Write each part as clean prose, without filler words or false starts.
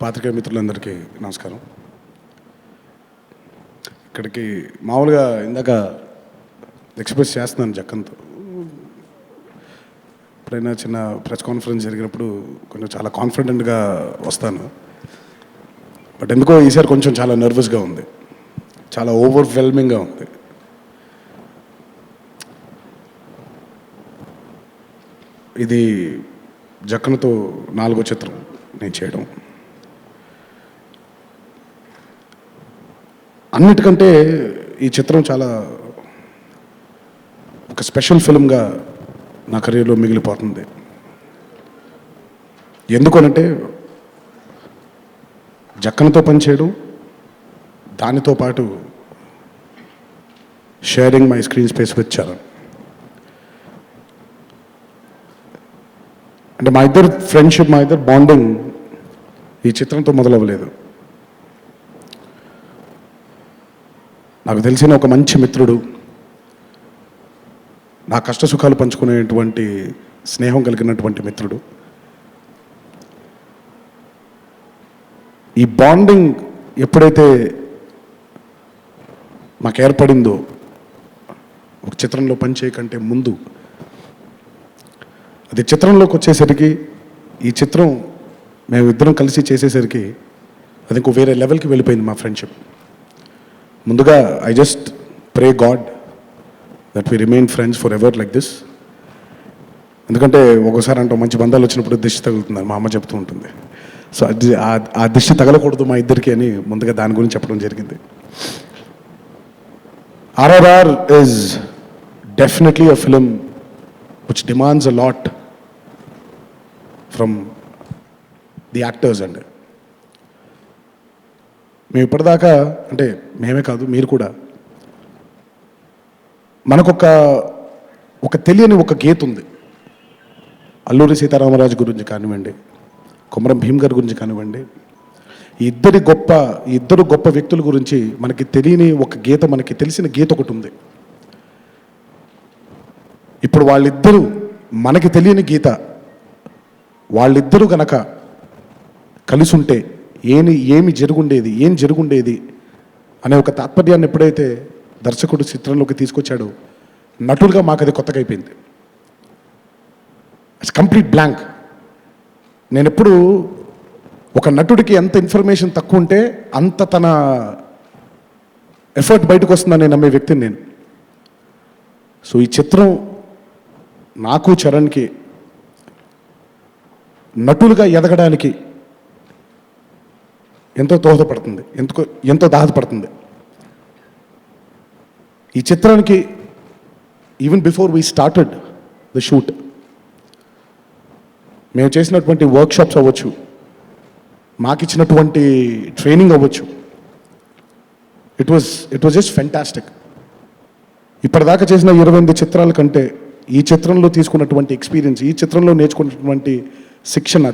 పాత్రికేయ మిత్రులందరికీ నమస్కారం. ఇక్కడికి మామూలుగా ఇందాక ఎక్స్ప్రెస్ చేస్తున్నాను జక్కన్తో. ఎప్పుడైనా చిన్న ప్రెస్ కాన్ఫరెన్స్ జరిగినప్పుడు కొంచెం చాలా కాన్ఫిడెంట్గా వస్తాను. బట్ ఎందుకో ఈసారి కొంచెం చాలా నర్వస్గా ఉంది, చాలా ఓవర్వెల్మింగ్గా ఉంది. ఇది జక్కన్తో 4వ చిత్రం నేను చేయడం. అన్నిటికంటే ఈ చిత్రం చాలా ఒక స్పెషల్ ఫిల్మ్గా నా కెరీర్లో మిగిలిపోతుంది. ఎందుకనంటే జక్కన్తో పనిచేయడం, దానితో పాటు sharing my screen space with Charan. అంటే మా ఇద్దరు ఫ్రెండ్షిప్, మా ఇద్దరు బాండింగ్ ఈ చిత్రంతో మొదలవ్వలేదు. నాకు తెలిసిన ఒక మంచి మిత్రుడు, నా కష్ట సుఖాలు పంచుకునేటువంటి స్నేహం కలిగినటువంటి మిత్రుడు. ఈ బాండింగ్ ఎప్పుడైతే మాకు ఏర్పడిందో, ఒక చిత్రంలో పనిచేయకంటే ముందు, అది చిత్రంలోకి వచ్చేసరికి, ఈ చిత్రం మేమిద్దరం కలిసి చేసేసరికి అది ఇంకో వేరే లెవెల్కి వెళ్ళిపోయింది మా ఫ్రెండ్షిప్. ముందుగా I just pray God that we remain friends forever like this. ఎందుకంటే ఒకసారి అంటూ మంచి బంధాలు వచ్చినప్పుడు దిష్టి తగులుతుందని మా అమ్మ చెప్తూ ఉంటుంది. సో అది ఆ దిష్టి తగలకూడదు మా ఇద్దరికి అని ముందుగా దాని గురించి చెప్పడం జరిగింది. RRR is definitely a film which demands a lot from the actors. And మేము ఇప్పటిదాకా, అంటే మేమే కాదు మీరు కూడా, మనకొక తెలియని ఒక గీత ఉంది. అల్లూరి సీతారామరాజు గురించి కానివ్వండి, కొమరం భీమ్ గారి గురించి కానివ్వండి, ఈ ఇద్దరు గొప్ప వ్యక్తుల గురించి మనకి తెలియని ఒక గీత, మనకి తెలిసిన గీత ఒకటి ఉంది. ఇప్పుడు వాళ్ళిద్దరూ మనకి తెలియని గీత, వాళ్ళిద్దరూ గనక కలిసి ఉంటే ఏం జరుగుండేది అనే ఒక తాత్పర్యాన్ని ఎప్పుడైతే దర్శకుడు చిత్రంలోకి తీసుకొచ్చాడో, నటులుగా మాకు అది కొత్తగా అయిపోయింది. It's complete blank. నేను ఎప్పుడు ఒక నటుడికి ఎంత ఇన్ఫర్మేషన్ తక్కువ ఉంటే అంత తన ఎఫర్ట్ బయటకు వస్తుందని నేను నమ్మే వ్యక్తిని నేను. సో ఈ చిత్రం నాకు చరణ్కి నటులుగా ఎదగడానికి ఎంతో దోహదపడుతుంది, ఎంతో దోహదపడుతుంది. ఈ చిత్రానికి even before we started the shoot, మేము చేసినటువంటి వర్క్షాప్స్ అవ్వచ్చు, మాకిచ్చినటువంటి ట్రైనింగ్ అవ్వచ్చు, ఇట్ వాజ్ జస్ట్ ఫెంటాస్టిక్. ఇప్పటిదాకా చేసిన 28 చిత్రాల కంటే ఈ చిత్రంలో తీసుకున్నటువంటి ఎక్స్పీరియన్స్, ఈ చిత్రంలో నేర్చుకున్నటువంటి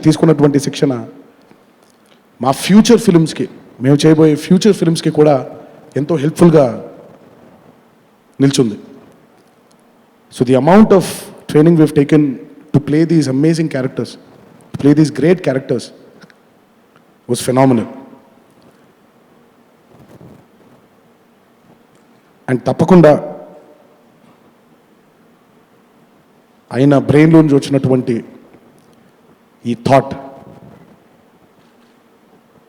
తీసుకున్నటువంటి శిక్షణ మా ఫ్యూచర్ ఫిల్మ్స్కి, మేము చేయబోయే ఫ్యూచర్ ఫిల్మ్స్కి కూడా ఎంతో హెల్ప్ఫుల్గా నిల్చుంది. So the amount of training we have taken to play these amazing characters, to play these great characters was phenomenal. And తప్పకుండా ఆయన బ్రెయిన్లో నుంచి వచ్చినటువంటి ఈ థాట్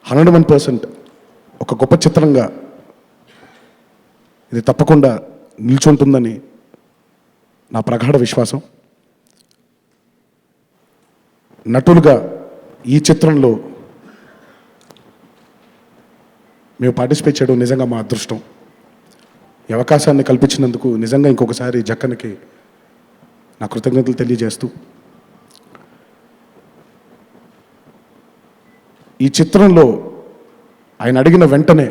101% ఒక గొప్ప చిత్రంగా ఇది తప్పకుండా నిల్చుంటుందని నా ప్రగాఢ విశ్వాసం. నటులుగా ఈ చిత్రంలో మేము పార్టిసిపేట్ చేయడం నిజంగా మా అదృష్టం. ఈ అవకాశాన్ని కల్పించినందుకు నిజంగా ఇంకొకసారి జక్కన్కి నా కృతజ్ఞతలు తెలియజేస్తూ, ఈ చిత్రంలో ఆయన అడిగిన వెంటనే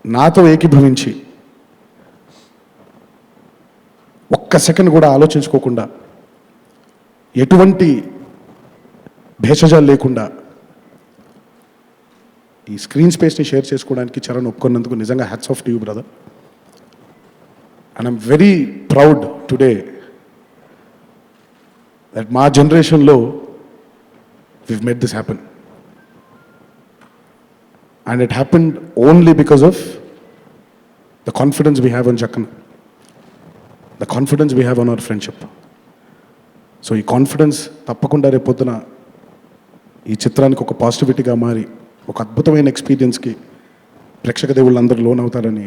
నాతో ఏకీభవించి ఒక్క సెకండ్ కూడా ఆలోచించుకోకుండా, ఎటువంటి భేషజాలు లేకుండా ఈ స్క్రీన్ స్పేస్ని షేర్ చేసుకోవడానికి చరణ్ ఒప్పుకున్నందుకు నిజంగా hats off to you brother. And I'm very proud today that మా జనరేషన్లో we've made this happen. And it happened only because of the confidence we have on Chakana, the confidence we have on our friendship. So ఈ confidence తప్పకుండా రేపొద్దున ఈ చిత్రానికి ఒక పాజిటివిటీగా మారి ఒక అద్భుతమైన ఎక్స్పీరియన్స్కి ప్రేక్షక దేవుళ్ళందరూ లోన్ అవుతారని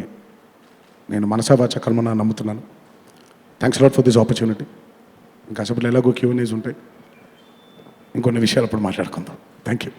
నేను మనసా వాచా కర్మన నమ్ముతున్నాను. Thanks lot for this opportunity. ఇంకా అసలు ఎలాగో Q&As ఉంటాయి, ఇంకొన్ని విషయాలు అప్పుడు మాట్లాడుకుందాం. Thank you.